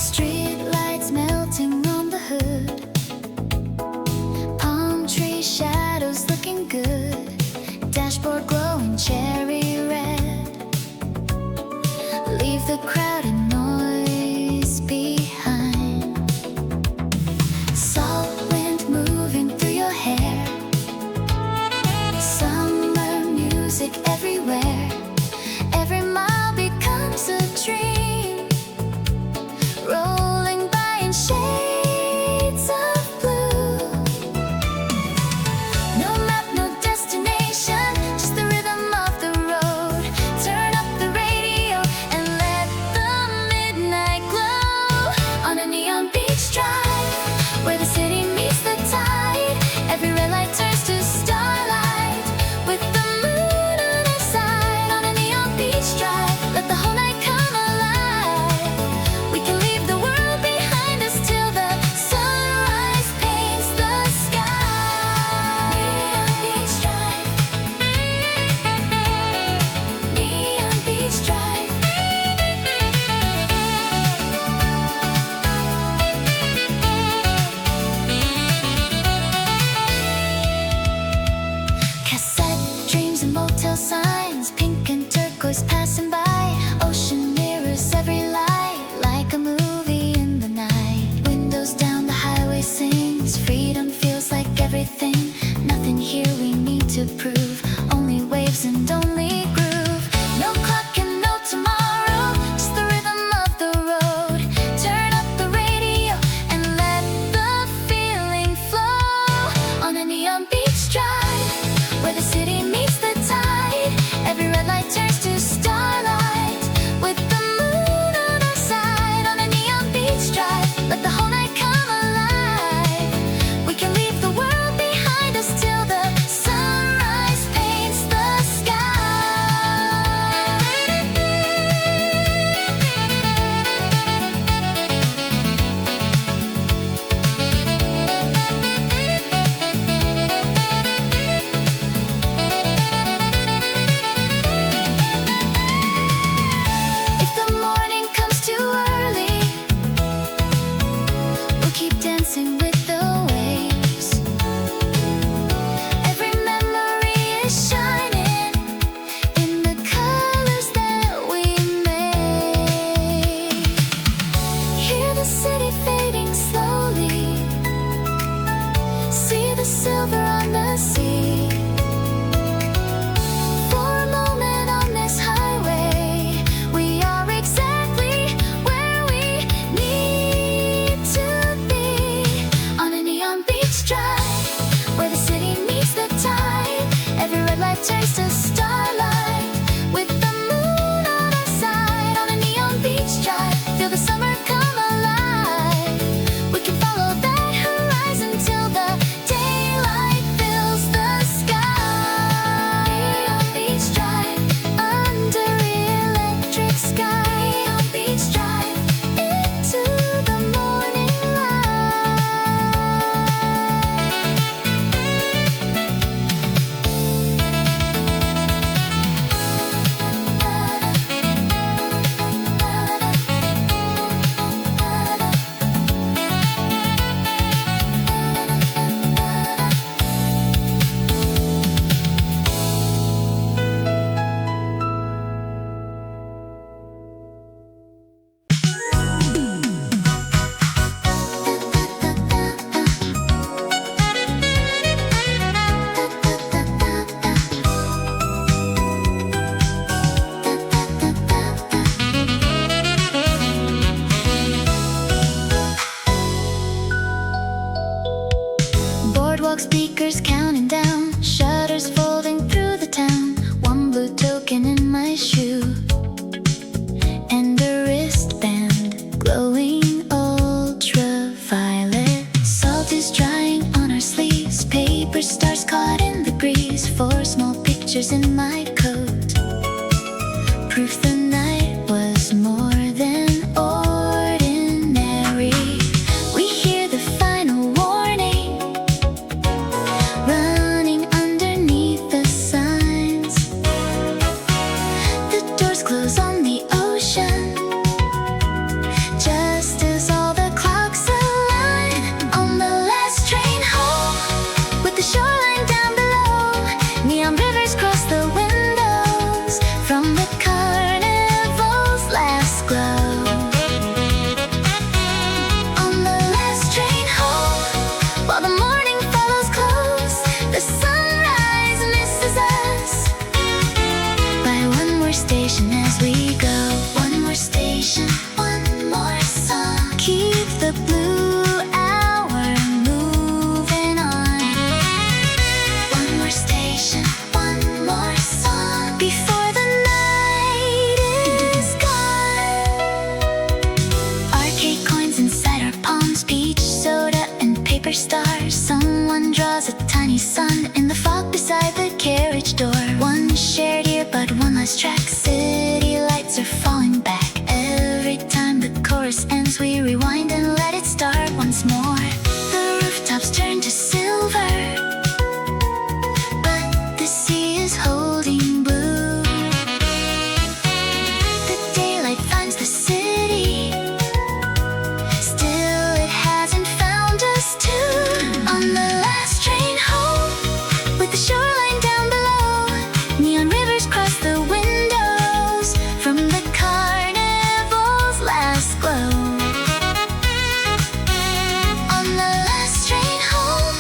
Street lights melting on the hood, palm tree shadows looking good, dashboard glowing cherry red. Leave the crowd and noise behind. Salt wind moving through your hair, summer music everywhere. Every mile becomes a dream, rolling by in shades of blue. No map, no destination, just the rhythm of the road. Turn up the radio and let the midnight glow. On a neon beach drive, where the city meets the tide. Every red light turns to starlight, with the moon on our side. On a neon beach drive, let the whole night come alive. We can leave the world behind us till the sunrise paints the sky. Neon beach drive, neon beach drive. Cassette dreams and motel signs, pink and turquoise passing by. Ocean mirrors every light, like a movie in the night. Windows down, the highway sings. Freedom feels like everything. Nothing here we need to prove. Only waves and only groove. No clock and no tomorrow, just the rhythm of the road. Turn up the radio and let the feeling flow. On a neon beach drive, where the city meets the tide. Every red light turns to starlight, with the moon on our side. On a neon beach drive, let the whole night come alive. We can leave the world behind us till the sunrise paints the sky. If the morning comes too early, we'll keep dancing with the waves. Every memory is shining in the colors that we make. Hear the city fading slowly, see the silver on the sea. For a moment on this highway, we are exactly where we need to be. On a neon beach drive, where the city meets the tide. Every red light turns to starlight, with the moon on our side. On a neon beach drive, feel the summer come alive. We can follow that horizon till the daylight fills the sky. Neon beach drive, under electric sky. Neon beach drive, into the morning Boardwalk speakers counting down, shutters folding through the town. One blue token in my shoe, and a wristband glowing ultraviolet. Salt is drying on our sleeves, paper stars caught in the breeze. Four small pictures in my coat, proof the night was more than ordinary. We hear the final warning, running underneath the signs. The doors close on the ocean, just as go. One more station, one more song. Keep the blue hour moving on. One more station, one more song. Before the night is gone. Arcade coins inside our palms, peach soda and paper stars. Someone draws a tiny sun in the fog beside the carriage door. One shared earbud, one last track. City lights are falling back. Every time the chorus ends, we rewind and let it start once more. The rooftops turn to silver, but the sea is holding blue. The daylight finds the city, still it hasn't found us too. On the last train home, with the shoreline down below, neon rivers cross the windows from the carnival's last glow. On the last train home,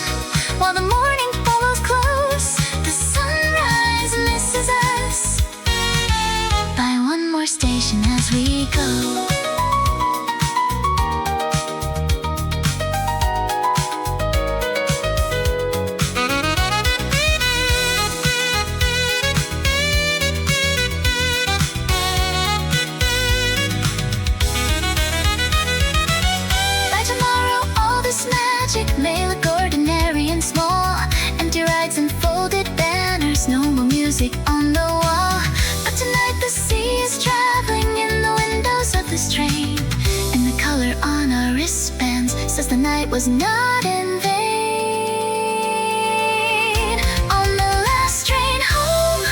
while the morning follows close, the sunrise misses us. By one more station as we go. By tomorrow, all this magic may look ordinary and small. Empty rides and folded banners, no more music on the wall. But tonight the sea is traveling in the windows of this train, and the color on our wristbands says the night was not in vain. On the last train home,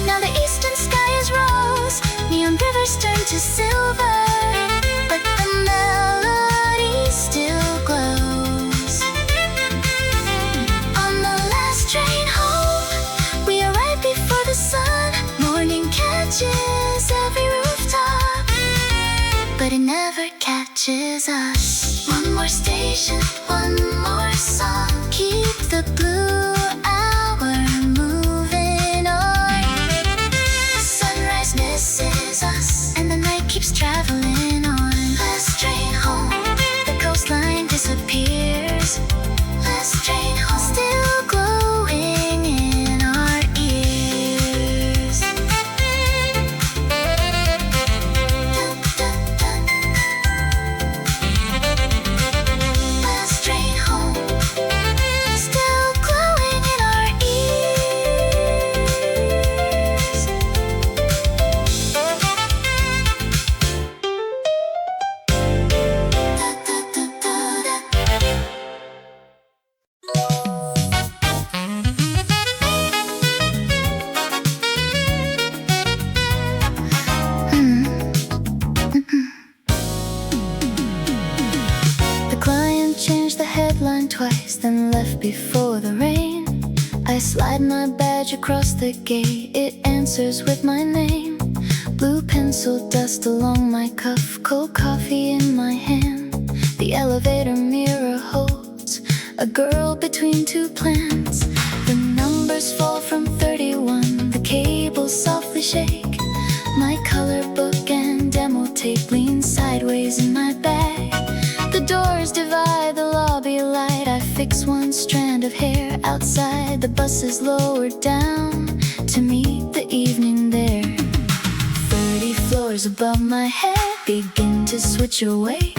now the eastern sky is rose. Neon rivers turn to silver, but the melody still glows. On the last train home, we arrive before the sun. Morning catches every rooftop, but it never catches us. One more station, one more song. Keep the blue hour moving on. The sunrise misses us, and the night keeps traveling on. Last train home, the coastline disappears. Last train home, still glowing in our ears. Last train home, still glowing in our ears. The client changed the headline twice, then left before the rain. I slide my badge across the gate, it answers with my name. Blue pencil dust along my cuff, cold coffee in my hand. The elevator mirror holds a girl between two plans. The numbers fall from 31, the cables softly shake. My color book and demo tape lean sideways in my bag. The doors divide the lobby light. I fix one strand of hair outside. The bus is lowered down to meet the evening there. 30 floors above my head begin to switch awake.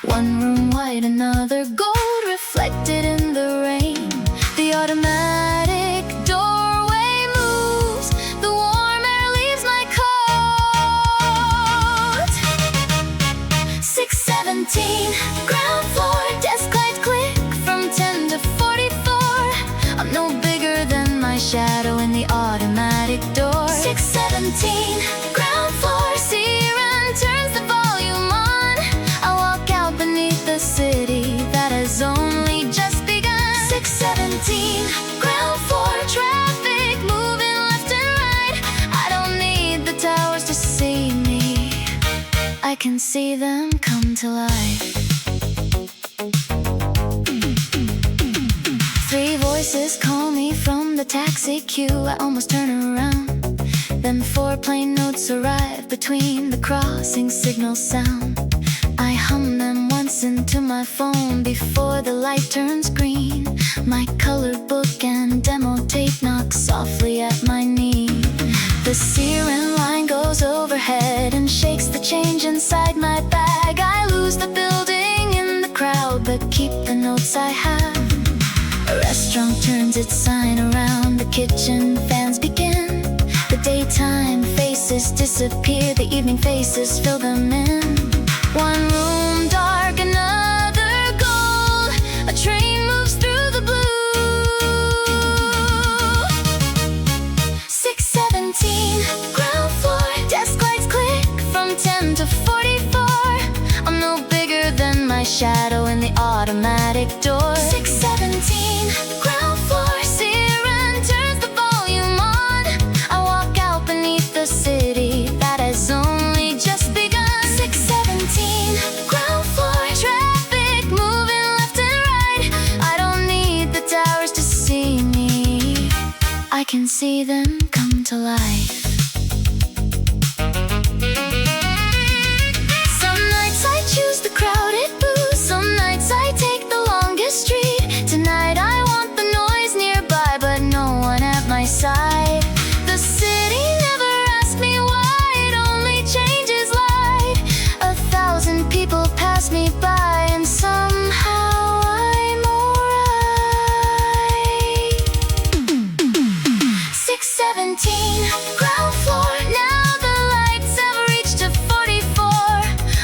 One room white, another gold, reflected in the rain. The automatic doorway moves, the warm air leaves my coat. 617, ground floor, desk light click from 10 to 44. I'm no bigger than my shadow in the automatic door. 617, ground floor, Seiran turns the volume on. I walk out beneath the city that has only just begun. 617, ground floor, traffic moving left and right. I don't need the towers to see me, I can see them come to life. 3 voices call me from the taxi queue. I almost turn around, then 4 4-plane notes arrive between the crossing signal sound. I hum them once into my phone before the light turns green. My colored book and demo tape knock softly at my knee. The Seiran line goes overhead and shakes the change inside my bag. I lose the building in the crowd, but keep the notes I have. A restaurant turns its sign around the kitchen, fans begin. The daytime faces disappear, the evening faces fill them in. One room dark, another gold. A train moves through the blue. 617, ground floor. Desk lights click from 10 to 44. I'm no bigger than my shadow in the automatic door. 617, ground floor. Seiran turns the volume on. I walk out beneath the city that has only just begun. 617, ground floor. Traffic moving left and right. I don't need the towers to see me. I can see them come to life. Some nights I choose the crowded booth, some nights I take the longest street. Tonight I want the noise nearby, but no one at my side. The city never asked me why, it only changes light. 1,000 people pass me by and somehow I'm alright. 617, ground floor. Now the lights have reached to 44.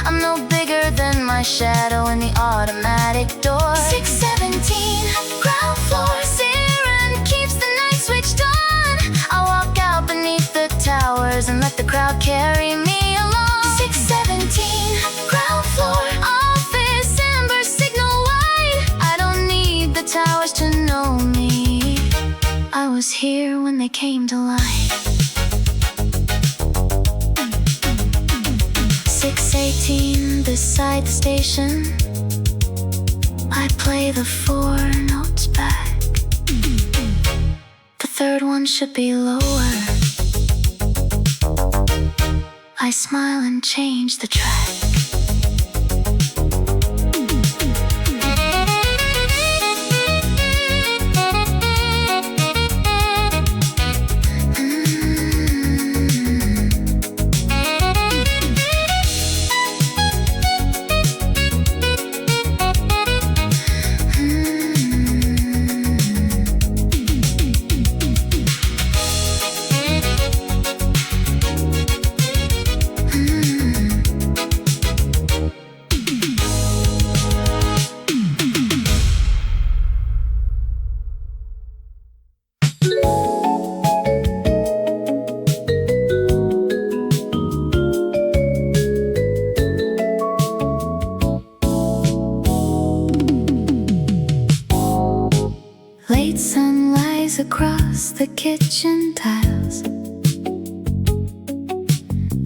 I'm no bigger than my shadow in the automatic door. 617, ground floor. Seiran keeps the night switched on. I walk out beneath the towers and let the crowd carry me along. 617, ground floor. Office amber signal white. I don't need the towers to know me. I was here when they came to life. 618, beside the station. I play the 4 notes back. The third one should be lower. I smile and change the track. Late sunlight across the kitchen tiles.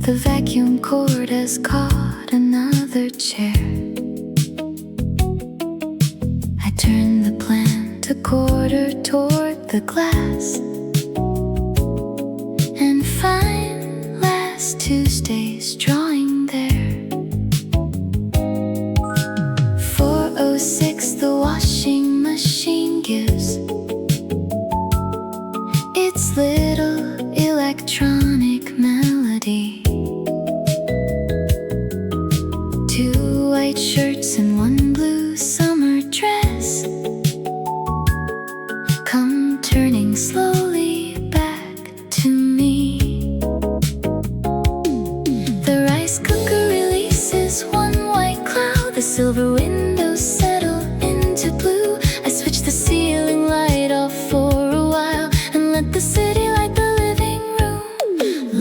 The vacuum cord has caught another chair. I turn the plant a quarter toward the glass and find last Tuesday's drawing there. 4:06, the washing machine gives its little electronic melody. 2 white shirts and 1 blue summer dress come turning slowly back to me. The rice cooker releases 1 white cloud. The silver windows settle into blue. I switch the ceiling light off for a while and let the city light the living room.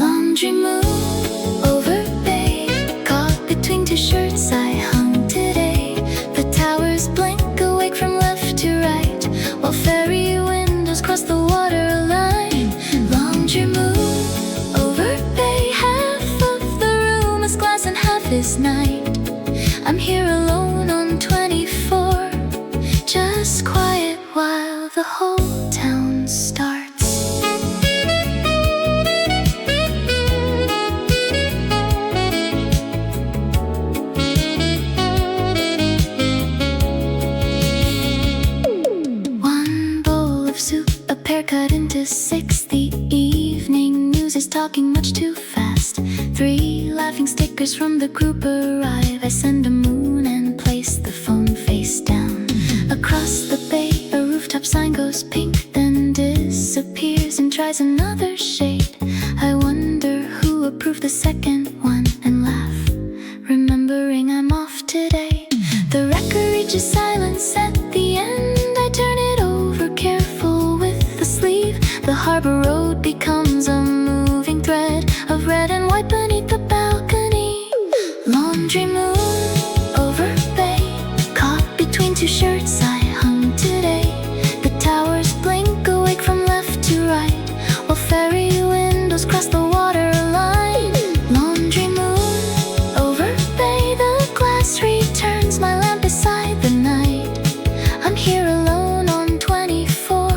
Laundry move over bay, caught between 2 shirts I hung today. The towers blink awake from left to right, while ferry windows cross the water line. Laundry move over bay, half of the room is glass and half is night. I'm here alone on 24, just quiet while the whole town starts. laughing stickers from the group arrive. I send a moon and place the phone face down. Across the bay, a rooftop sign goes pink, then disappears and tries another shade. I wonder who approved the second one and laugh, remembering I'm off today. The record reaches silence at the end. I turn it over, careful with the sleeve. The harbor road becomes a moving thread of red and white beneath the balcony. Laundry moon over bay, caught between two shirts I hung today. The towers blink awake from left to right, while ferry windows cross the waterline. Laundry moon over bay, the glass returns my lamp beside the night. I'm here alone on 24,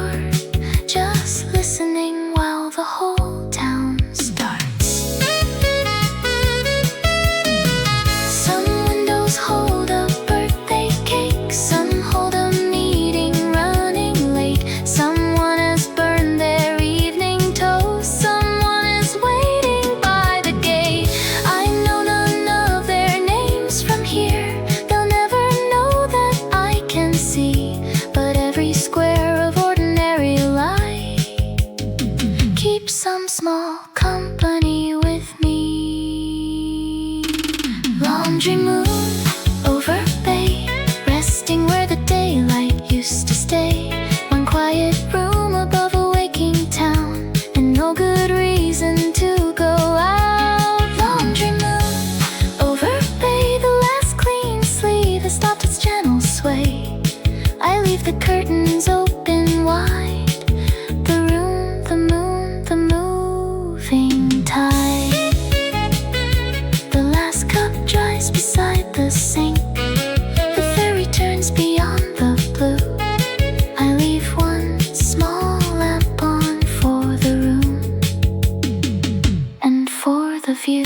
just listening while the whole town starts. Some windows hold a birthday cake, some hold a meeting running late. Someone has burned their evening toast, someone is waiting by the gate. I know none of their names from here, they'll never know that I can see. But every square of ordinary life keeps some small company with me. Laundry moon over bay, resting where the daylight used to stay. One quiet room above a waking town, and no good reason to go out. Laundry moon over bay, the last clean sleeve has stopped its gentle sway. I leave the curtains open wide, the room, the moon, the moving tide. The last cup dries beside the sink, the ferry turns beyond the blue. I leave one small lamp on for the room and for the view.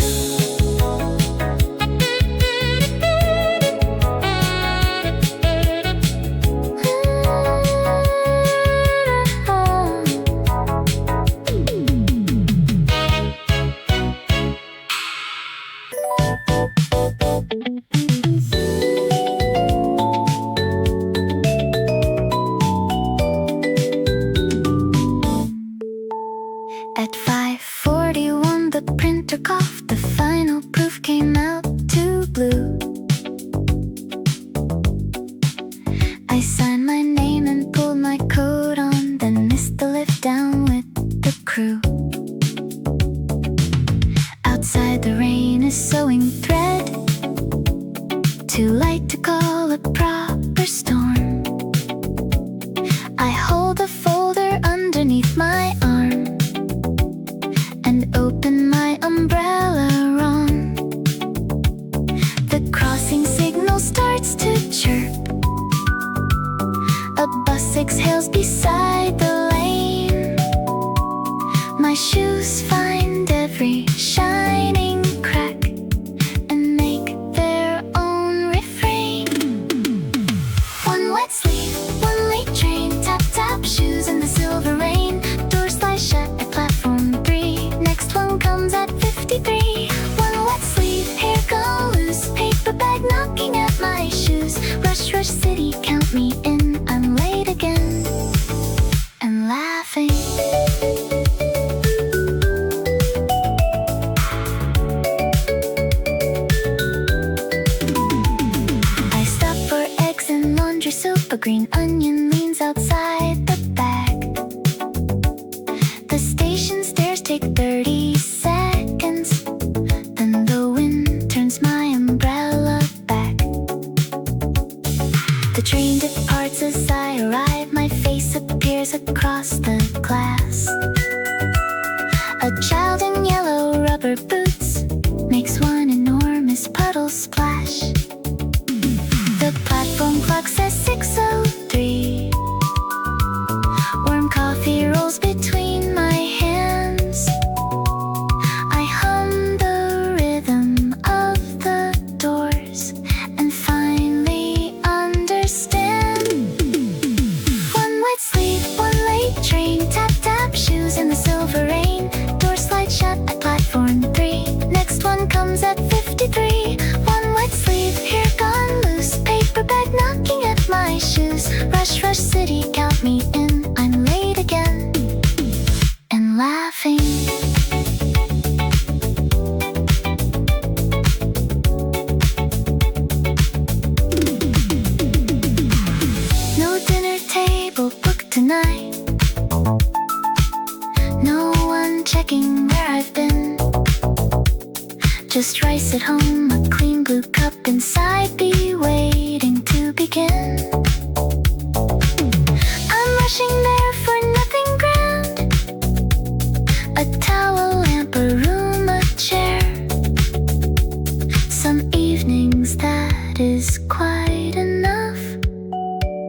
At 5:41 the printer coughed, the final proof came out too blue. I signed my name and pulled my coat on, then missed the lift down with the crew. Outside the rain is sewing thread, too light to call a proper storm. I hold the folder underneath my arm and open my umbrella wrong. The crossing signal starts to chirp, a bus exhales beside the lane. My shoes find every shining crack and make their own refrain. One wet sleeve, one late train, tap tap shoes in the silver rain. Door slide shut at platform 3, next one comes at 53. One wet sleeve, hair gone loose, paper bag knocking at my shoes. Rush rush city, count me in, I'm late again and laughing. I stop for eggs and laundry soap, a green onion leans outside the bag. The station stairs take 30 seconds, then the wind turns my umbrella back. The train departs as I arrive, my face appears across the glass. A child in yellow rubber boots makes one enormous puddle splash. The platform clock says 6:03. Warm coffee rolls between my hands. I hum the rhythm of the doors and finally understand. One wet sleeve, one late train, tap tap shoes in the silver rain. Door slide shut at platform 3, next one comes at Rush, rush city, count me in. I'm late again and laughing. No dinner table booked tonight. No one checking where I've been. Just rice at home, a clean blue cup inside, be waiting to begin. I'm rushing there for nothing grand. A towel, lamp, a room, a chair. Some evenings that is quite enough.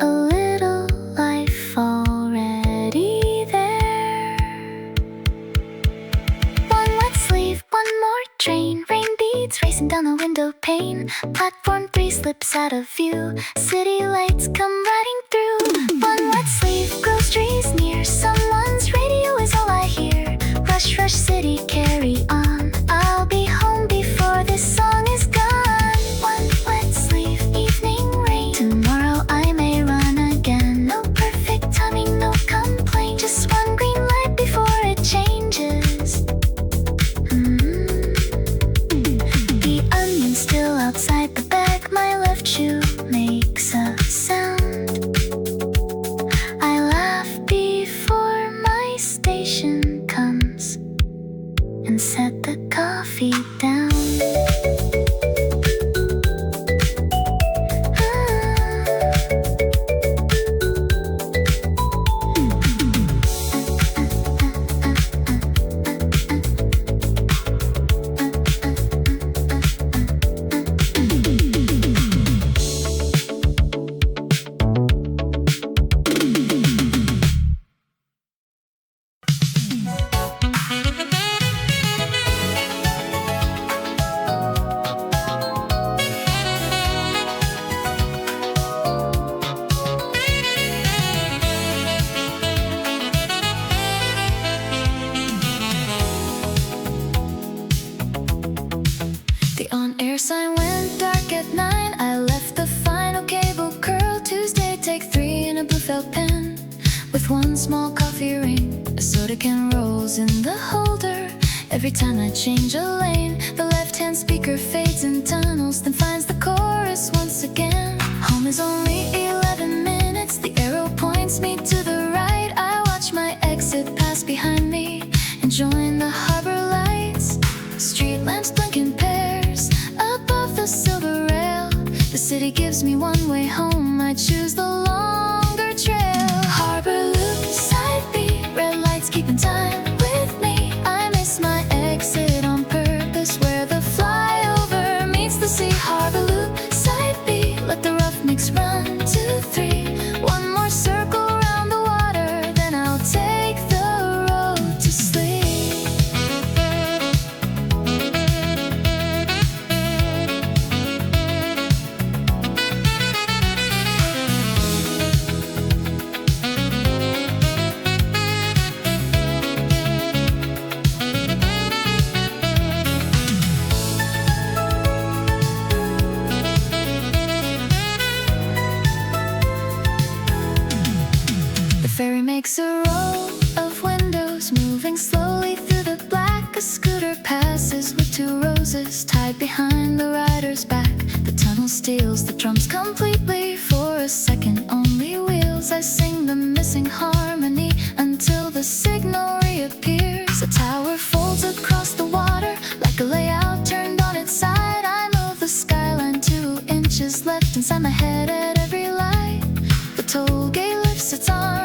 A little life already there. One wet sleeve, one more train. Rain beads racing down the window pane. Platform 3 slips out of view. City lights come riding through. One wet sleeve, groceries near. Someone's radio is all I hear. Rush, rush city, carry on. I'll be home before this song is gone. One wet sleeve, evening rain. Tomorrow I may run again. No perfect timing, no complaint. Just one green light before it changes. The onion still outside the bag. My left shoe makes a sound. I laugh before my station comes and set the coffee down. The on-air sign went dark at 9. I left the final cable curl. Tuesday, take 3 in a blue felt pen. With one small coffee ring, a soda can rolls in the holder. Every time I change a lane, the left-hand speaker fades in tunnels, then finds the chorus once again. Home is only 11 minutes. The arrow points me to the right. I watch my exit pass behind me and join the harbor lights. Street lamps blink in pairs above the silver rail. The city gives me one way home. I choose the longer trail. Harbor loop, side B, red lights keeping time with me. I miss my exit on purpose, where the flyover meets the sea. Harbor loop, side B, let the rough mix run. 2, 3, one more circle around the water, then I'll take the road to sleep. Ferry makes a row of windows, moving slowly through the black. A scooter passes with 2 roses tied behind the rider's back. The tunnel steals the drums completely. For a second, only wheels. I sing the missing harmony until the signal reappears. A tower folds across the water like a layout turned on its side. I move the skyline 2 inches left inside my head at every light. The toll gate lifts its arm.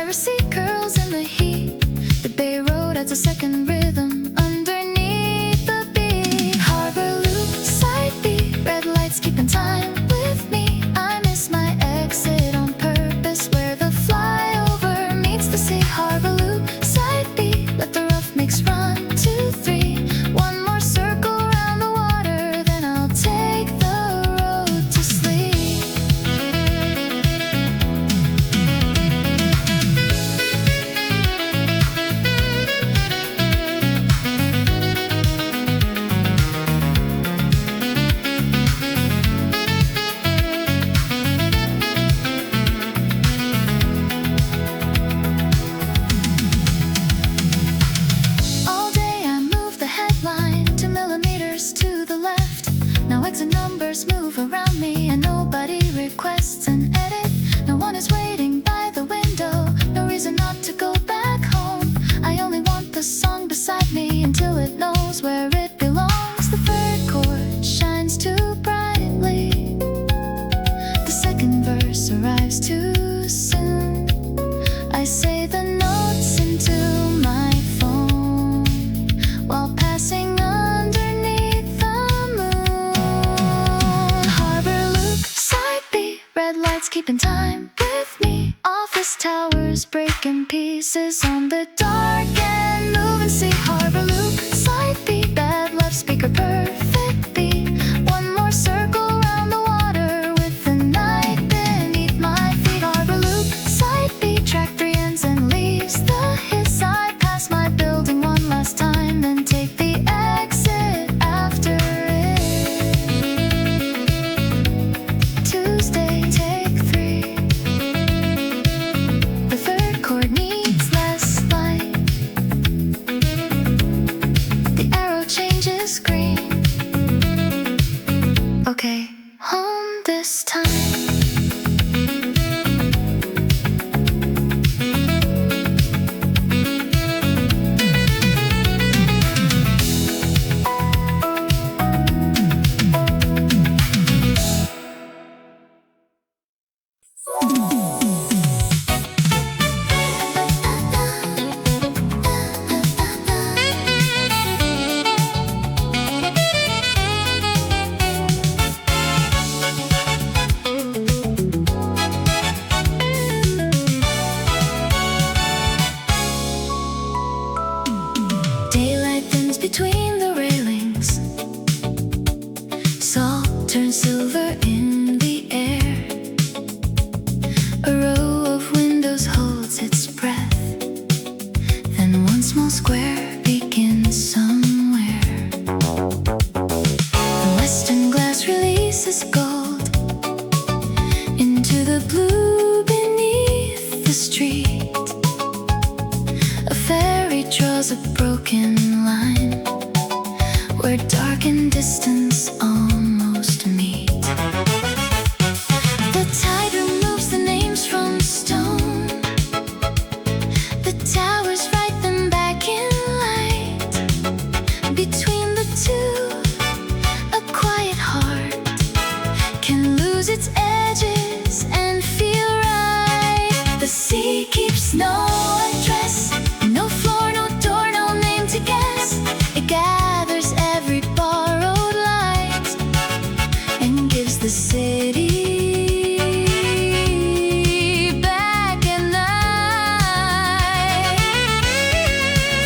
Receipt curls in the heat. The Bay Road adds a second rhythm underneath the beat. Harbor loop, side B, red lights keeping time with me. I miss my exit on purpose, where the flyover meets the sea. Harbor loop, side B, let the rough mix run. 2, 3, one more circle around the water, then I'll take the road to sleep. legs and numbers move around me, and nobody requests an edit. No one is waiting by the window, no reason not to go back home. I only want the song beside me until it knows where it belongs. The third chord shines too brightly, the second verse arrives too soon. I say the notes into my phone while passing underneath the moon. Harbor Loop, side B, red lights keeping time with me. Office towers breaking pieces on the dark and moving sea. Harbor Loop, side B, bad left speaker, perfect beat. One more circle around the water with the night beneath my feet. Harbor Loop, side B, track 3 ends and leaves the hillside. Pass my building one last time, then take the exit after it. Tuesday, take 3. The third chord needs less light. The arrow changes green. Okay, home this time. Daylight thins between the railings. Salt turns silver in the air. A row of windows holds its breath. Then one small square begins somewhere. The western glass releases gold into the blue beneath the street. A ferry draws a broken line where dark and distance almost meet. The tide removes the names from stone. The towers write them back in light. Between the two, a quiet heart can lose its edges and feel right. The sea keeps no address, no floor, no door, no name to guess. It gathers every borrowed light and gives the city back at night.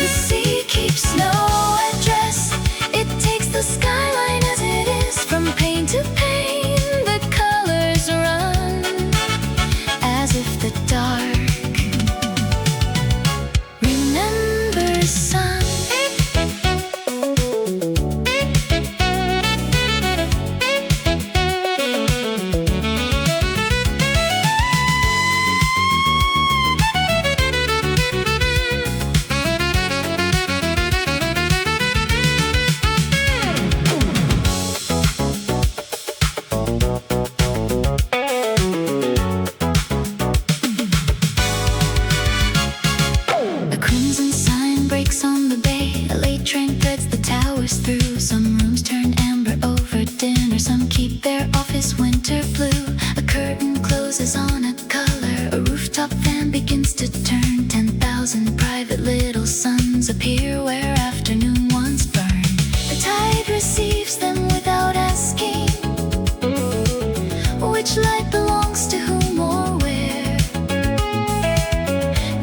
The sea keeps no address, it takes the skyline as it is. From pain to pain, the colors run as if the dark remembers sun. A crimson sign breaks on the bay. A late train threads the towers through. Some rooms turn amber over dinner. Some keep their office winter blue. A curtain closes on a color. A rooftop fan begins to turn. 10,000 private little suns appear where afternoon once burned. The tide receives them without asking which light belongs to whom or where.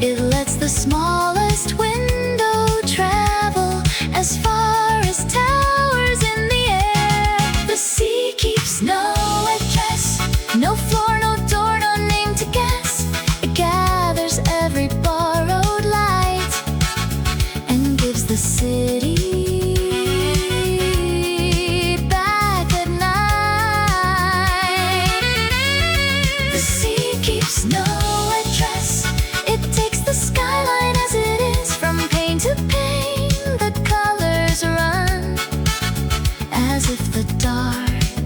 It lets the smallest window travel as far as towers in the air. The sea keeps no address, no floor, no door, no name to guess. It gathers every borrowed light and gives the city back at night. The sea keeps no address, it takes the skyline as it is. From pain to pain, the colors run as if the dark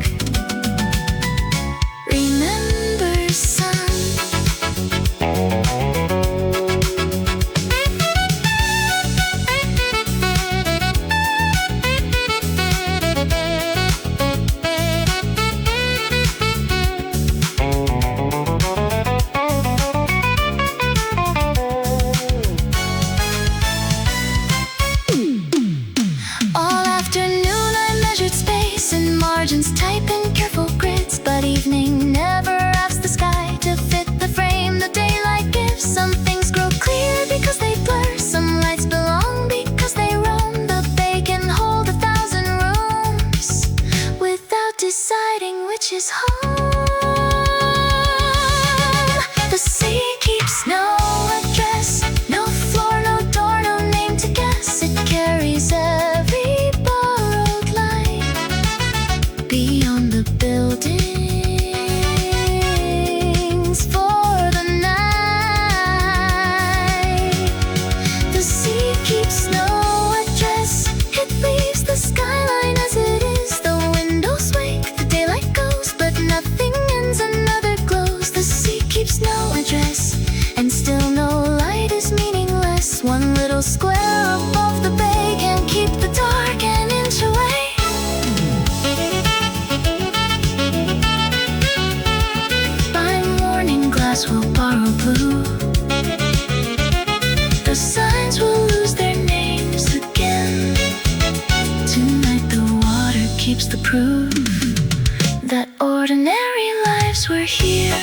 Thin margins type in careful grids, but evening never wraps the sky to fit the frame the daylight gives. Some things grow clear because they blur, some lights belong because they roam. The bay can hold 1,000 rooms without deciding which is home. The sea keeps no address, no floor, no door, no name to guess. It carries every borrowed light beyond the buildings for the night. The sea keeps no address, it leaves the skyline as it is. The windows wake, the daylight goes, but nothing ends, another glows. The sea keeps no address, and still no light is meaningless. One little square above the bay can keep the dark an inch away. By morning glass will borrow blue, the signs will lose their names again. Tonight the water keeps the proof that ordinary lives were here.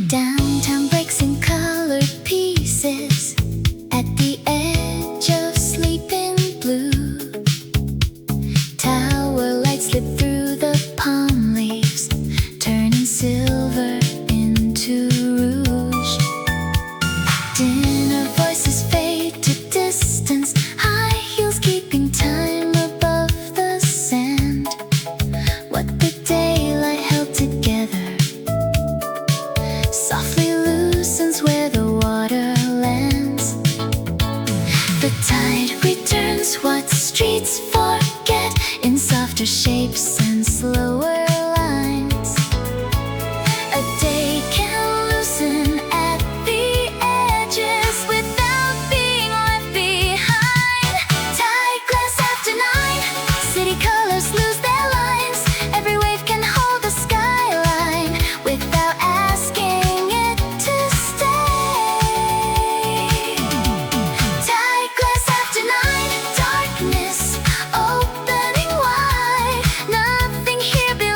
Downtown breaks in colored pieces at the edge of sleeping blue. Tower lights slip through the palm leaves, turning silver into rouge. Dinner voices fade to distance, high heels keeping time above the sand. What the daylight held together softly loosens where the water lands. The tide returns what streets forget in softer shapes and slower lines. A day can loosen at the edges without being left behind. Tideglass after 9, city colors lose their lines. Every wave can hold the skyline without asking it to stay. Tideglass after 9, darkness opening wide. Nothing here belongs.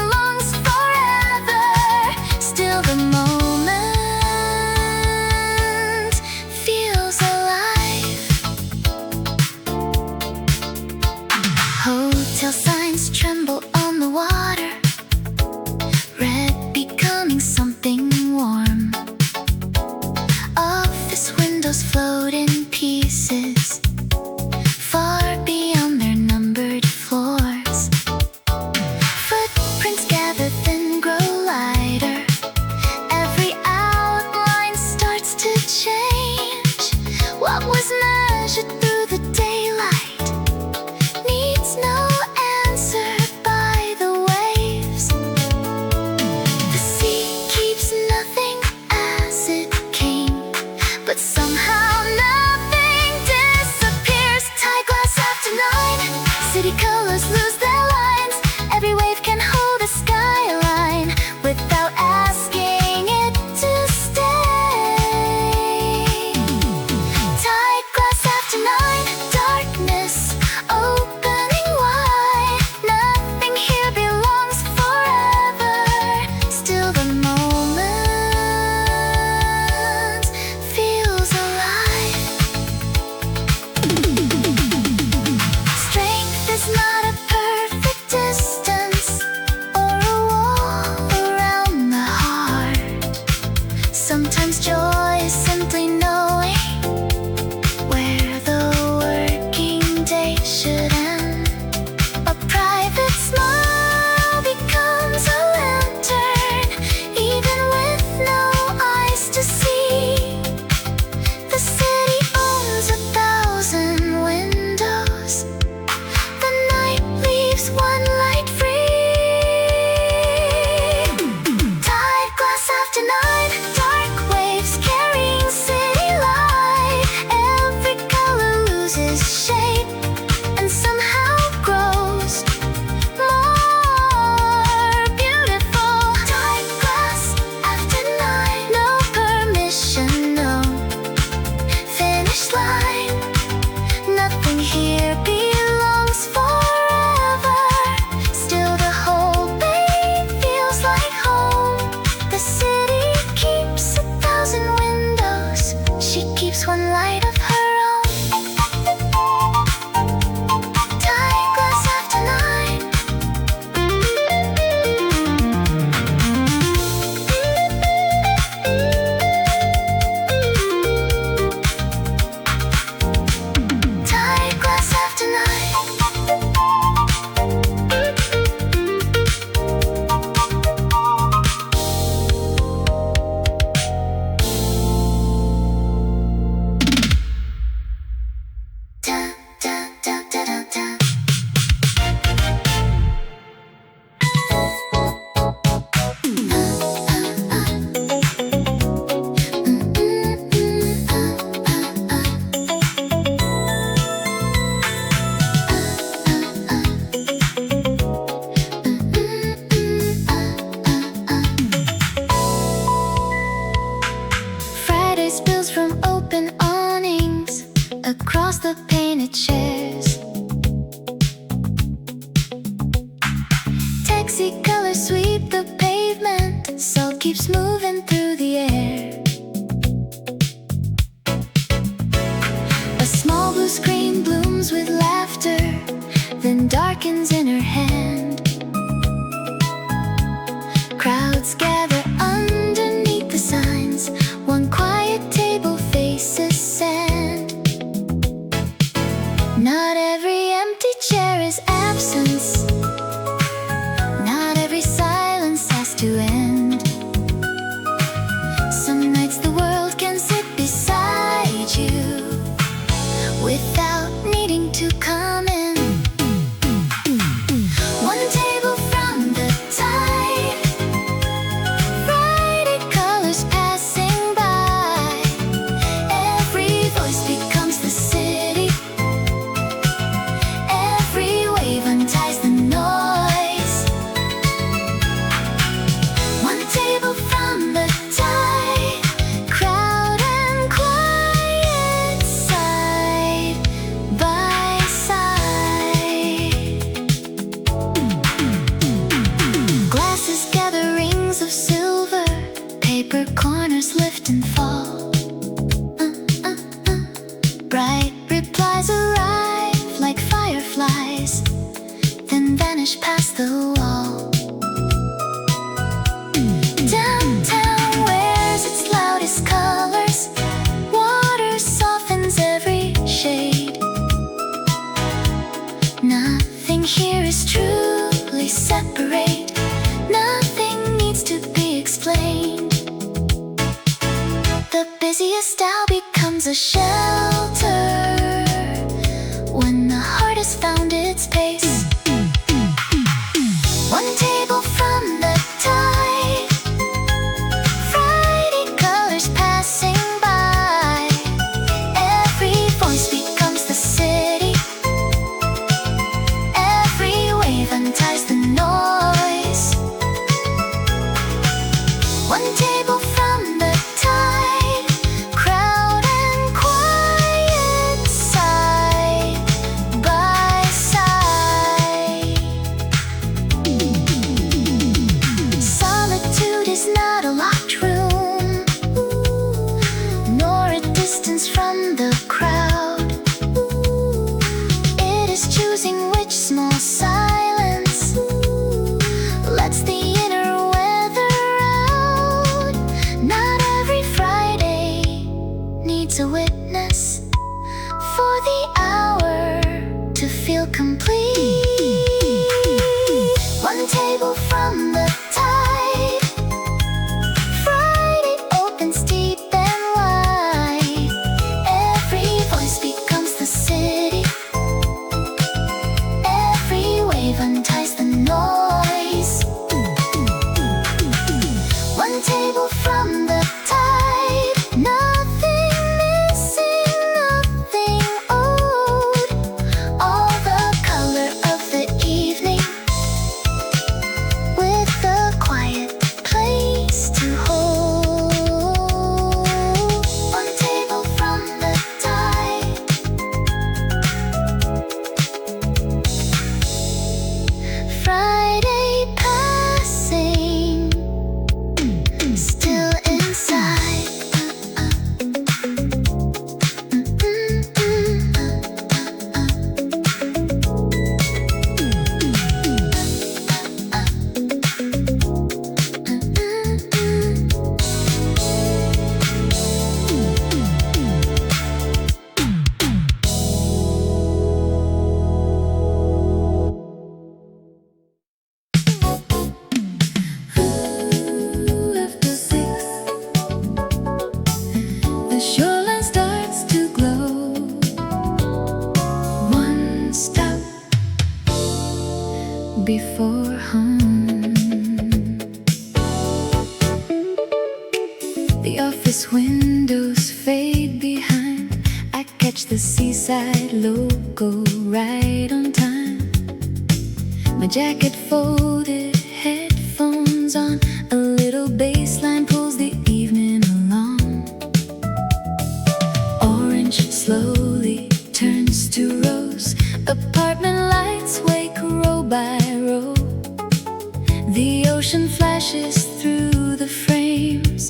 Hazy colors sweep the pavement. Salt keeps moving through the air. A small blue screen blooms with laughter, then darkens in her hand. Crowds gather underneath the signs. One quiet table faces sand. Not every empty chair is absence. Not every silence has to end. Some nights the world can sit beside you without needing to come in. One table from the tide, bright colors passing by. Every voice becomes the city. Every wave unties the noise. One table from the tide, crowd and quiet side by side. Glasses gather rings of silver. Paper corners lift and fall. Bright replies arrive like fireflies, then vanish past the wall. Downtown wears its loudest colors. Water softens every shade. Nothing here is truly separate. Nothing needs to be explained. The busiest aisle becomes a shelter when the heart has found its pace. One table from the tide, Friday colors passing by. Every voice becomes the city. Every wave unties the noise. One table from the tide, crowd and quiet side by side. Solitude is not a locked room, nor a distance from the crowd. It is choosing which small silence lets the inner weather out. Not every Friday needs a witness for the hour to feel complete. One table from the tide, Friday opens deep and wide. Every voice becomes the city. Every wave unties the noise. One table from the tide, nothing missing, nothing owed. All the color of the evening, with a quiet place to hold. One table from the tide, Friday passing, still inside. After 6, the shoreline starts to glow. One stop before home. The office windows fade behind. I catch the seaside logo right on time. My jacket folded, headphones on. A little bass line pulls the evening along. Orange slowly turns to rose. Apartment lights wake row by row. ocean flashes through the frames,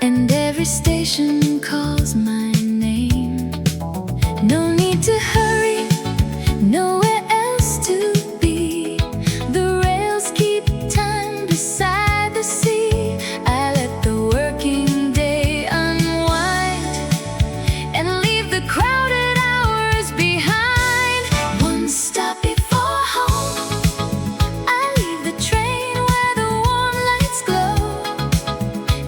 and every station calls my name. No need to hurry, nowhere else to be. The rails keep time beside the sea. I let the working day unwind and leave the crowded hours behind. One stop before home, I leave the train where the warm lights glow.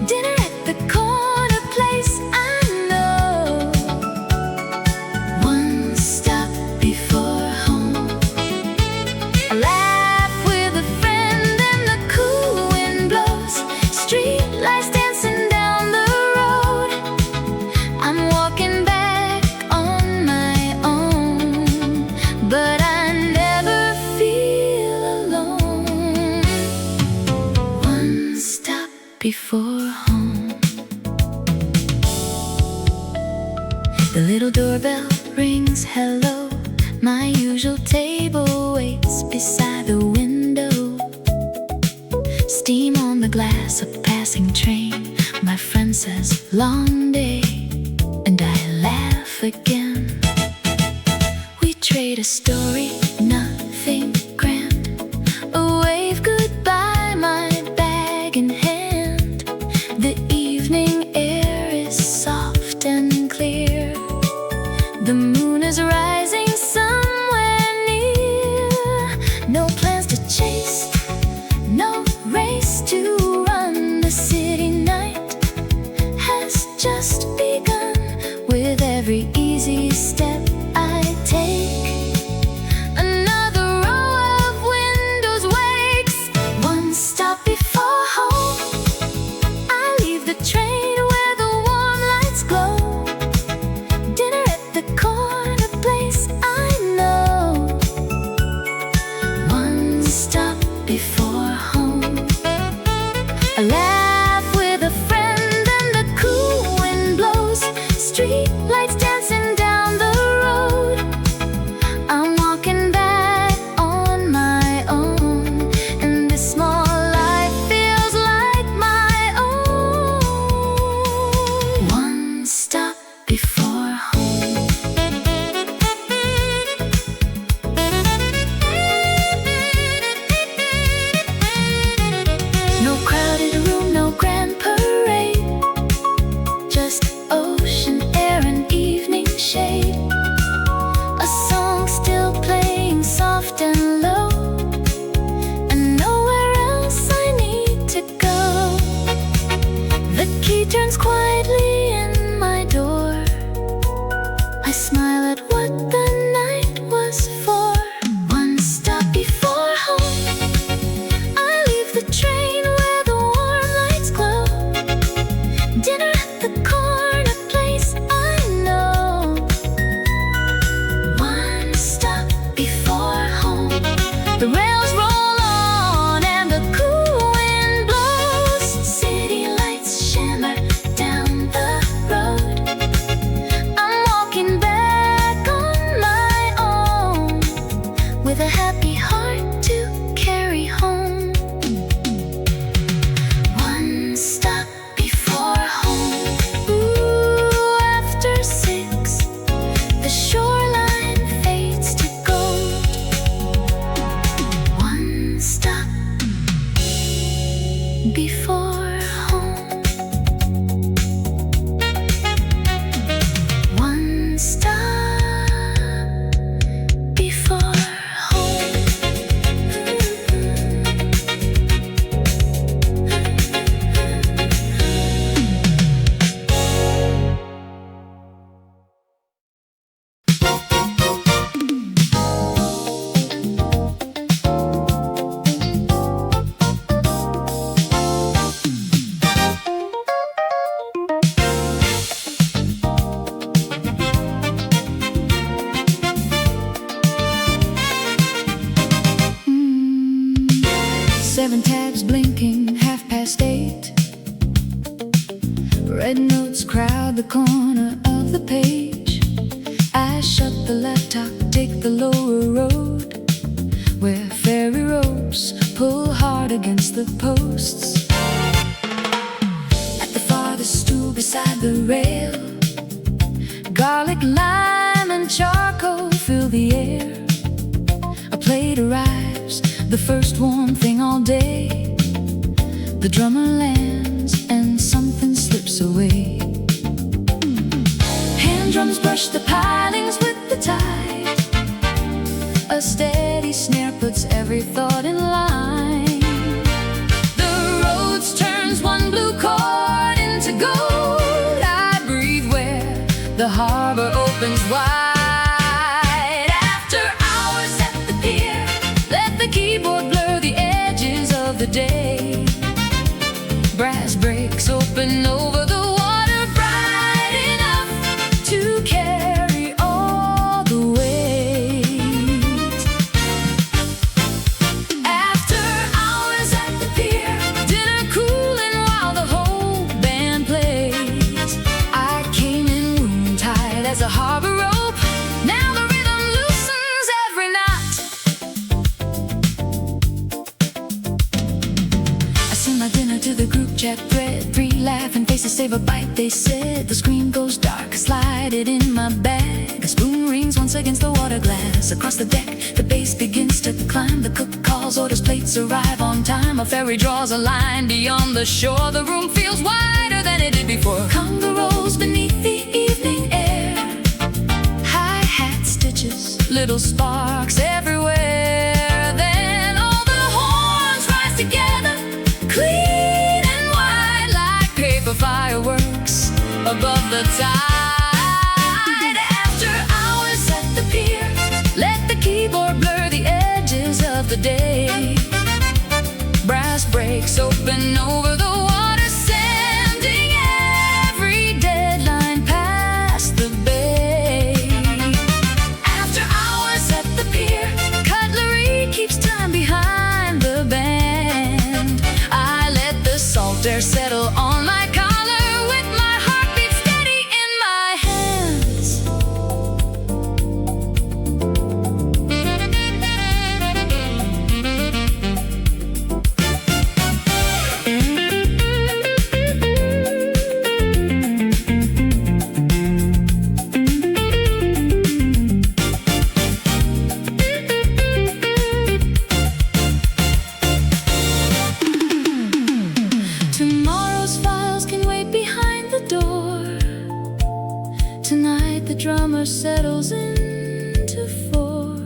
Dinner at the corner place I know. One stop before home, a laugh with a friend and the cool wind blows. Street lights dancing down the road. I'm walking back on my own, but I never feel alone. One stop before home. The little doorbell rings, hello. My usual table waits beside the window. Steam on the glass, a passing train. My friend says, long day, and I laugh again. We trade a story, nothing grand. A wave goodbye, my bag in hand. The evening air is soft and clear. The moon is rising somewhere near. No plans to chase, no race to run. The city night has just begun. With every easy step I take, another row of windows wakes. One stop before home, I leave the train where the warm lights glow. Dinner at the corner place I know. One stop before home, a laugh with a friend and the cool wind blows. Street lights dancing down the road. I'm walking back on my own, and this small life feels like my own. One stop before home. No crowded room, no grand parade, just ocean air and evening shade. A song still playing soft and low, and nowhere else I need to go. The key turns quietly in my door. I smile at what the night was for. One stop before home, I leave the train where the warm lights glow. Dinner at the corner place I know. One stop before home, the rails roll on and the cool wind blows. City lights shimmer down the road. I'm walking back on my own, with a happy heart to carry home. One stop before home. Ooh, after 6, the shoreline fades to gold. One stop before home. One stop before home. Seven tabs blinking, 8:30. Red notes crowd the corner of the page. I shut the laptop, take the lower road, where ferry ropes pull hard hard against the posts. At the farthest stool beside the rail, garlic, lime, and charcoal fill the air. A plate arrives, the first warm thing all day. The drummer lands and something slips away. Hand drums brush the pilings with the tide. A steady snare puts every thought in line. The roads turns one blue chord into gold. I breathe where the harbor opens wide. After hours at the pier, let the keyboard blur the edges of the day. Brass breaks open over the water, bright enough to carry all the weight. After hours at the pier, dinner cooling while the whole band plays. I came in room tight as a harbor rope. Now the rhythm loosens every knot. I send my dinner to the group chat thread. 3 laughing faces save a bite, they said. The screen goes dark, slide it in my bag. A spoon rings once against the water glass. Across the deck, the bass begins to climb. The cook calls orders, plates arrive on time. A ferry draws a line beyond the shore. The room feels wider than it did before. Conga rolls beneath the evening air. Hi-hat stitches, little sparks everywhere. Then all the horns rise together, clean and white like paper fireworks above the tide. After hours at the pier, let the keyboard blur the edges of the day. Brass breaks open over the water, sending every deadline past the bay. After hours at the pier, cutlery keeps time behind the band. I let the salt air settle on my collar with my heartbeat steady in my hands. Tomorrow's files can wait behind the door. Tonight the drummer settles into 4.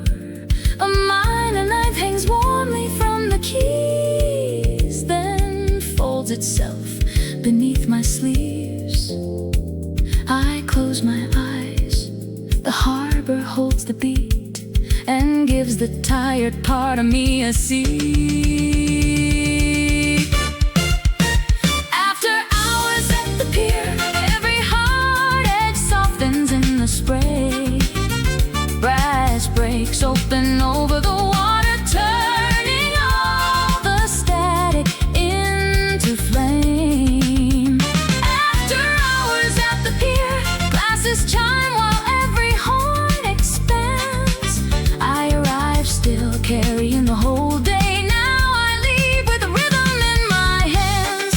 A minor knife hangs warmly from the keys, then folds itself beneath my sleeves. I close my eyes. The harbor holds the beat and gives the tired part of me a seat. After hours at the pier, every hard edge softens in the spray. Brass breaks open over the water, turning all the static into flame. After hours at the pier, glasses chime while every horn expands. I arrive still carrying the whole day. Now I leave with the rhythm in my hands.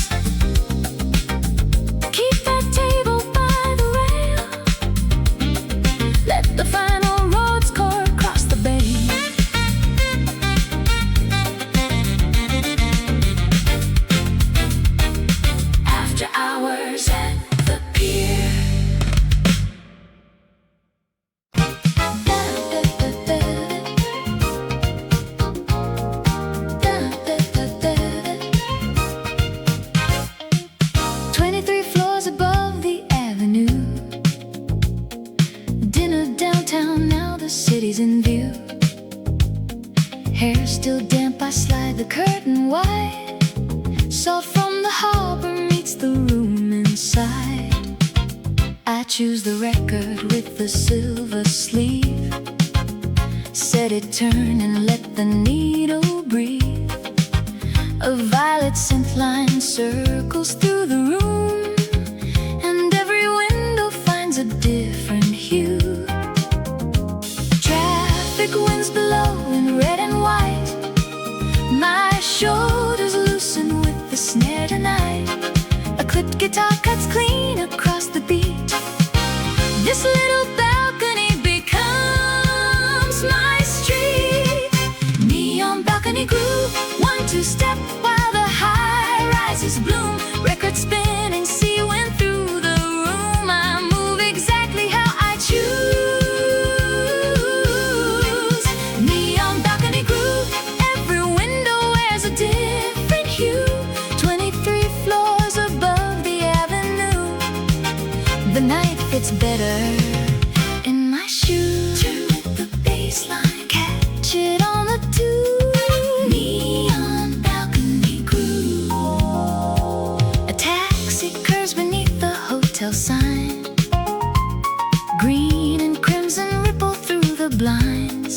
Keep that table by the rail. Let the final roads chord cross the bay. After hours at the pier. 23 floors above the avenue. Dinner downtown, now the city's in view. Hair still damp, I slide the curtain wide. Salt from the harbor meets the room inside. I choose the record with the silver sleeve. Set it, turn, and let the needle breathe. A violet scent line circles through the room, and every window finds a different hue. Traffic winds below in red and white. My shoulders guitar cuts clean across the beat. This little balcony becomes my street. Neon balcony groove, 1-2 step while the high rises bloom. Record spinning, see when through the room. I move exactly how I choose. Neon balcony groove, every window wears a different hue. 23 floors above the avenue. The night fits better in my shoes. Turn with the bass line, catch it on the tube. Neon balcony groove. A taxi curves beneath the hotel sign. Green and crimson ripple through the blinds.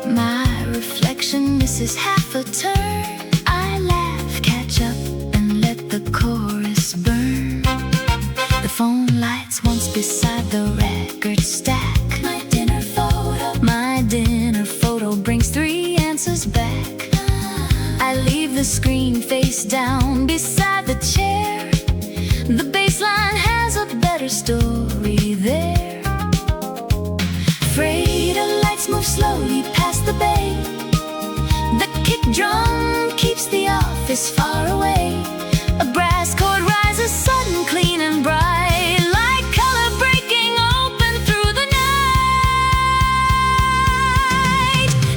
My reflection misses half a turn. I laugh, catch up, and let the chorus burn. The phone lights once beside the record stack. My dinner photo brings 3 answers back. I leave the screen face down beside the chair. The bassline has a better story there. Freighter lights move slowly past the bay. The kick drum keeps the office far away. A brass chord rises sudden, clean and bright, like color breaking open through the night.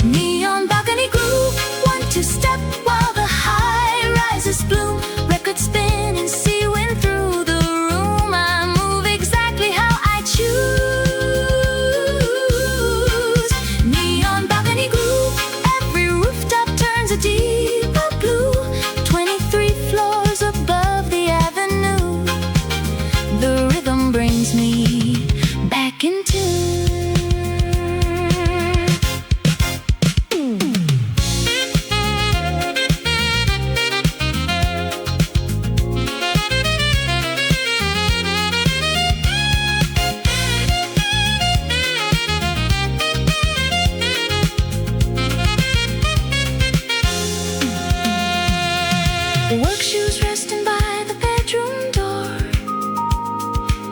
Neon balcony groove, 1-2 step while the high rises bloom. Record spin and see when through the room. I move exactly how I choose. Neon balcony groove, every rooftop turns a deeper blue. 23 floors above the avenue. The rhythm brings me back in tune. Work shoes resting by the bedroom door.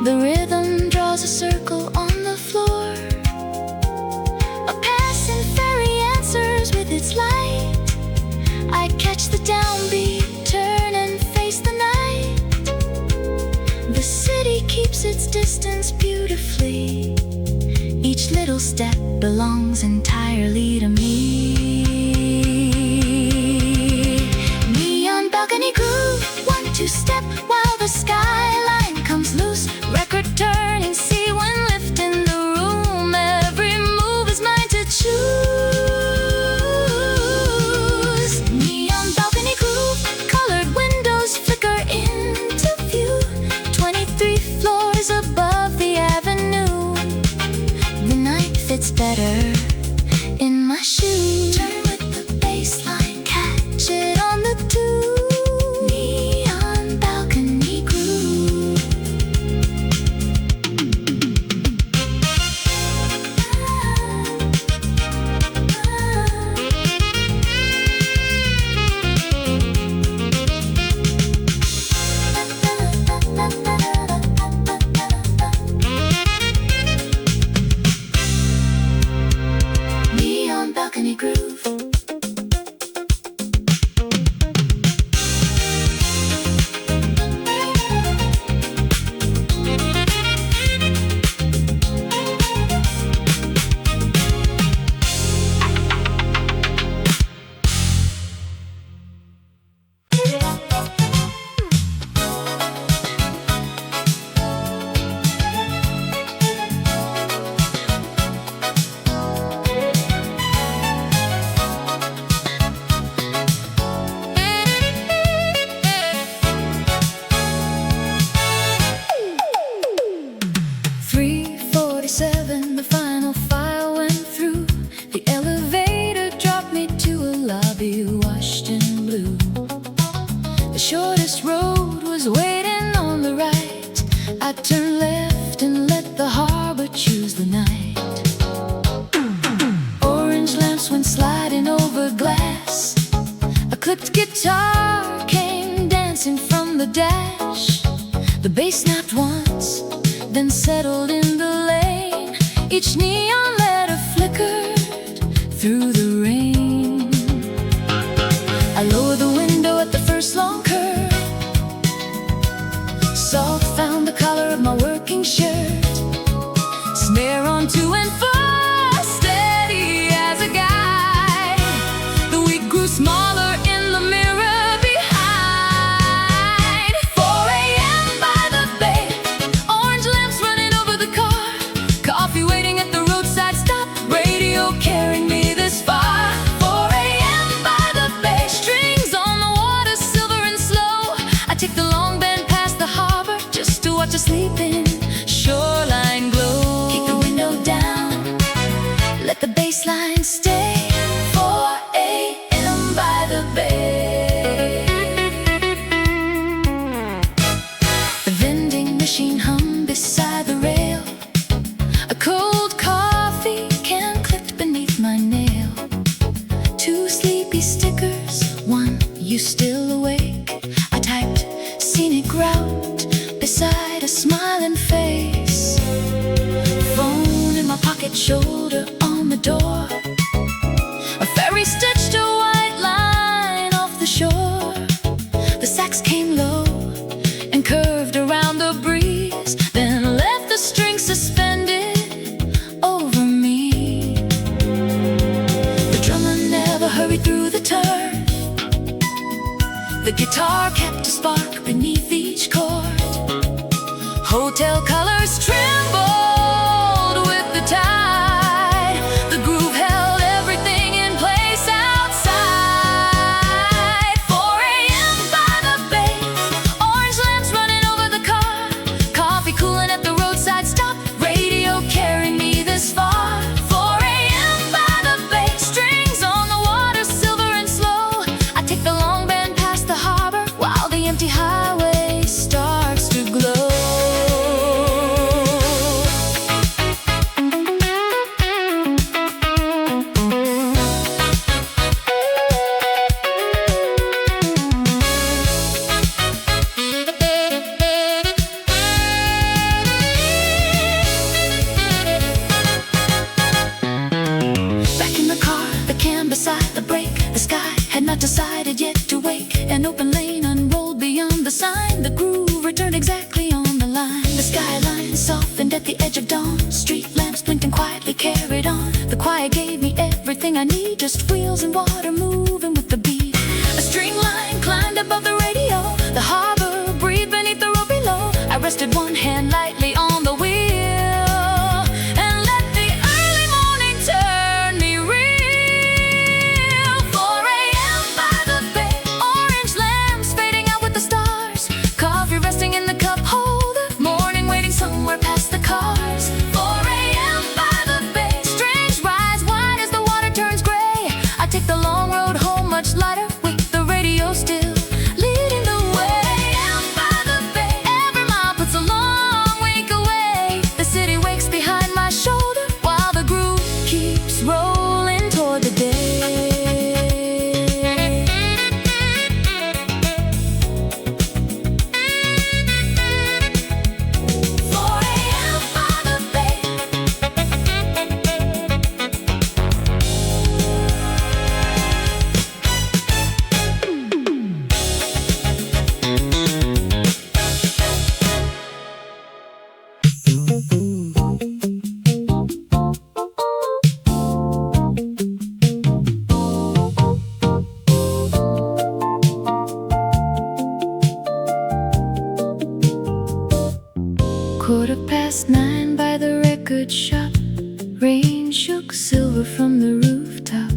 The rhythm draws a circle on the floor. A passing ferry answers with its light. I catch the downbeat, turn and face the night. The city keeps its distance beautifully. Each little step belongs entirely to me. Neon balcony groove, 1-2 step while the skyline comes loose. Record turning, see when lifting the room. Every move is mine to choose. Neon balcony groove, colored windows flicker into view. 23 floors above the avenue. The night fits better in my shoes. Turn with the bass line, catch it on the tube. Neon balcony groove. Neon balcony groove. The final file went through. The elevator dropped me to a lobby washed in blue. The shortest road was waiting on the right. I turned left and let the harbor choose the night. Orange lamps went sliding over glass. A clipped guitar came dancing from the dash. The bass snapped once, then settled in the lane. Each neon letter flickered through the rain. I lowered the window at the first long curve. Salt found the collar of my working shirt. Snare on to and fro, steady as a guide. The week grew smaller in the mirror behind. 4 a.m. by the bay, orange lamps running over the car, coffee waiting at the roadside stop, radio carrying me this far. 4 a.m. by the bay, strings on the water, silver and slow. I take the long bend past the harbor just to watch a sleeping shoreline glow. Keep the window down, let the bass line stay. 4 a.m. by the bay. The vending machine hummed beside the rail. A cold coffee can clipped beneath my nail. 2 sleepy stickers, 1, you still awake? I typed scenic route beside a smiling face. Phone in my pocket, shoulder on the door. A ferry stitched a white line off the shore. The sax came low and curved around the breeze, then left the string suspended over me. The drummer never hurried through the turn. The guitar kept a spark beneath each chord. Hotel colors trembled with the tide. The groove held everything in place outside. 4 a.m. by the bay, orange lamps running over the car, coffee cooling at the roadside stop, radio carrying me this far. 4 a.m. by the bay, strings on the water, silver and slow. I take the long bend past the harbor while the empty highway starts to glow. Back in the car, the can beside the brake. The sky had not decided yet to wake. An open lane unrolled beyond the sign. The groove returned exactly on the line. The skyline softened at the edge of dawn. Street lamps blinked and quietly carried on. The quiet gave me everything I need, just wheels and water moving with the beat. A string line climbed above the radio. The harbor breathed beneath the road below. I rested one hand lightly on the wheel and let the early morning turn me real. 4 a.m. by the bay, orange lamps fading out with the stars, coffee resting in the cup holder, morning waiting somewhere past the cars. 4 a.m. by the bay, strange rise wide as the water turns gray. I take the long road home much lighter with the radio still leading the way. 4 a.m. by the bay, every mile puts a long week away. The city wakes behind my shoulder while the groove keeps rolling toward the day. 4 a.m. by the bay. Quarter past 9 by the record shop. Rain shook silver from the rooftop.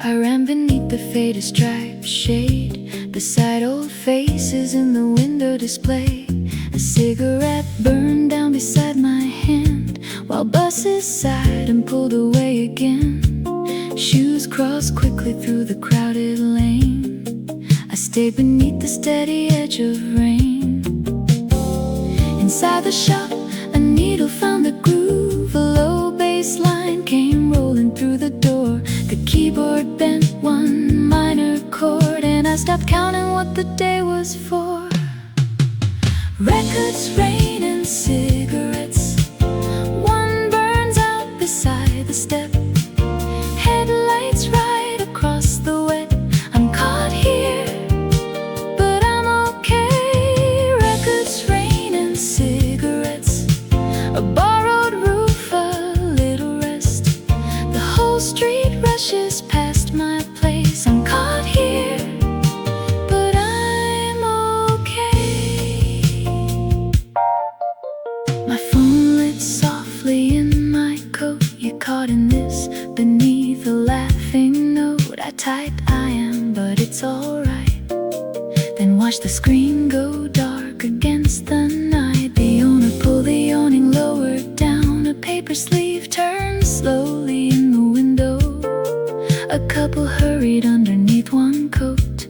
I ran beneath the faded striped shade, beside old faces in the window display. A cigarette burned down beside my hand, while buses sighed and pulled away again. Shoes crossed quickly through the crowded lane. I stayed beneath the steady edge of rain. Inside the shop, a needle found the groove. A low bass line came rolling through the door. The keyboard bent one minor chord, and I stopped counting what the day was for. Records, rain, and cigarettes. One burns out beside the step. Headlights right across the wet. I'm caught here, but I'm okay. Records, rain, and cigarettes. A borrowed roof, a little rest. The whole street rushes past my place. I'm caught here, but I'm okay. My phone lit softly in my coat. You're caught in this beneath a laughing note. I typed I am, but it's alright. Then watch the screen go dark against the night. The owner pulled the awning lower down. A paper sleeve turned slowly in the window. A couple hurried underneath one coat.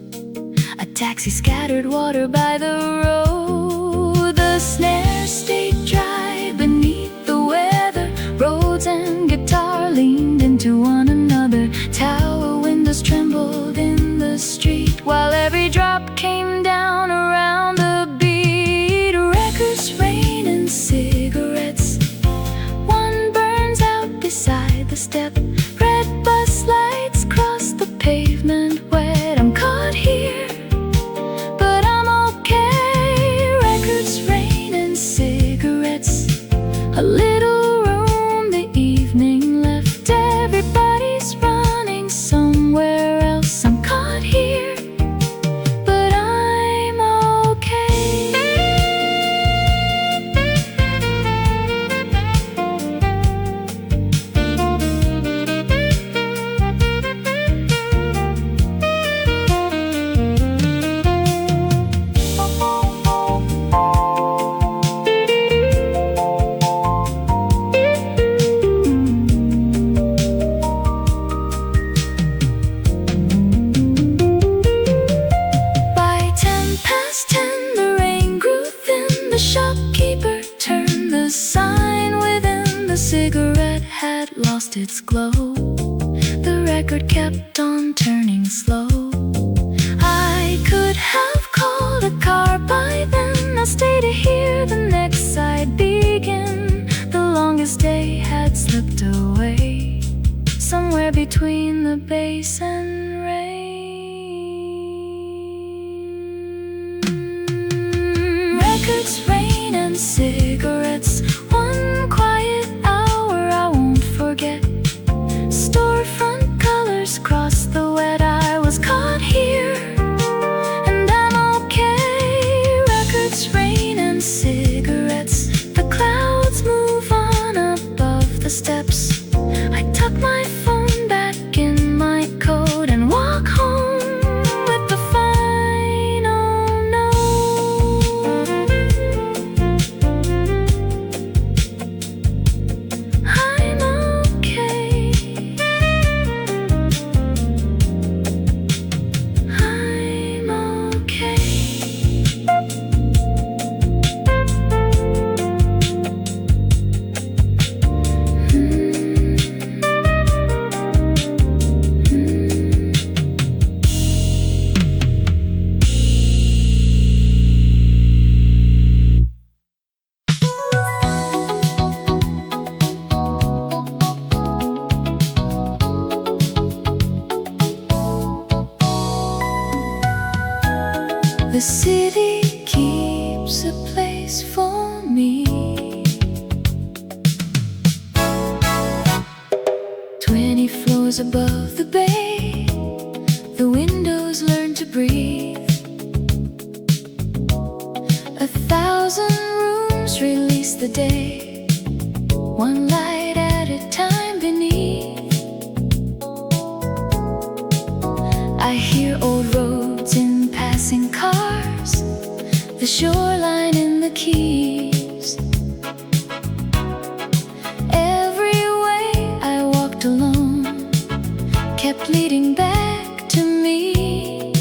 A taxi scattered water by the road. The snares stayed dry beneath the weather. Roads and guitar leaned into one another. Tower windows trembled in the street, while every drop came down around the beat. Records, rain, and cigarettes. One burns out beside the step. Red bus lights cross the pavement wet. I'm caught here, but I'm okay. Records, rain, and cigarettes. A little room the evening left. Everybody's running somewhere else. I'm caught here, but I'm okay. By 10 past 10, the rain grew thin. The shopkeeper turned the sign within. The cigarette had lost its glow. The record kept on turning slow. I could have called a car by then. I'll stay to hear the next side begin. The longest day had slipped away, somewhere between the bass and rain. Records, rain, and cigarettes. One quiet hour I won't forget. Storefront colors cross the wet. I was caught here, and I'm okay. Records, rain, and cigarettes. The clouds move on above the steps. I tuck my phone back in my coat and walk home with the final note. I'm okay. I'm okay. The city keeps a place for me. 20 floors above the bay, the windows learn to breathe. 1,000 rooms release the day, one light at a time beneath. I hear old roads in passing cars, the shoreline in the keys. Every way I walked alone kept leading back to me.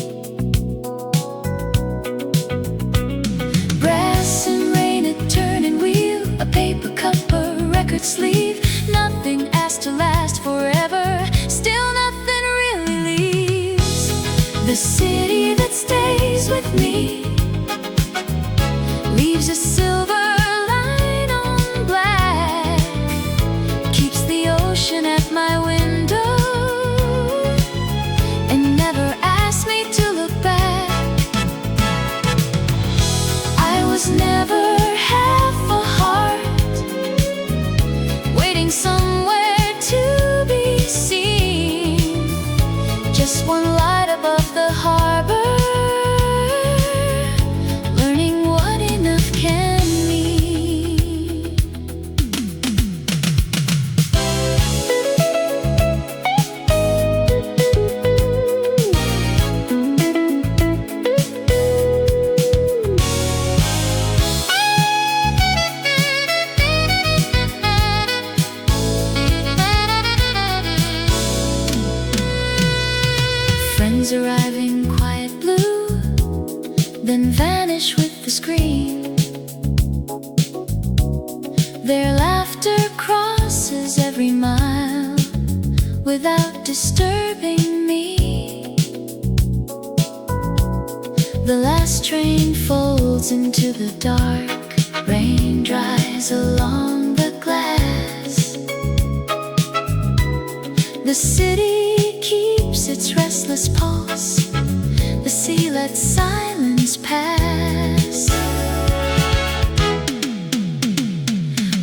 Brass and rain, a turning wheel, a paper cup, a record sleeve. Nothing asked to last forever, still nothing really leaves. The city that stays with me leaves a glowing quiet blue, then vanish with the screen. Their laughter crosses every mile without disturbing me. The last train folds into the dark, rain dries along the glass. The city keeps its restless pulse, the sea lets silence pass.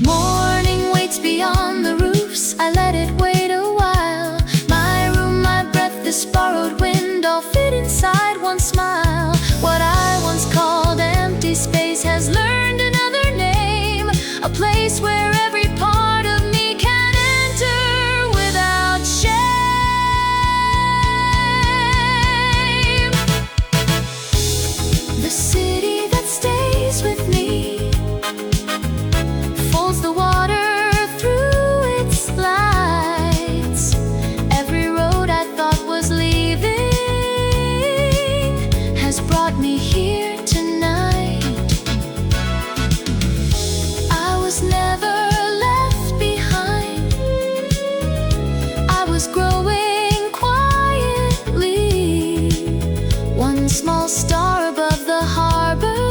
Morning waits beyond the roofs, I let it wait a while. My room, my breath, this borrowed wind, all fit inside one smile. What I once called empty space has learned another name, a place where every part of me can enter without shame. The city that stays with me folds the water through its lights. Every road I thought was leaving has brought me here tonight. I was never left behind. I was growing quietly, one small star above the harbor,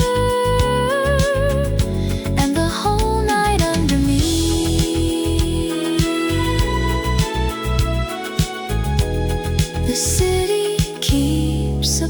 and the whole night under me. The city keeps a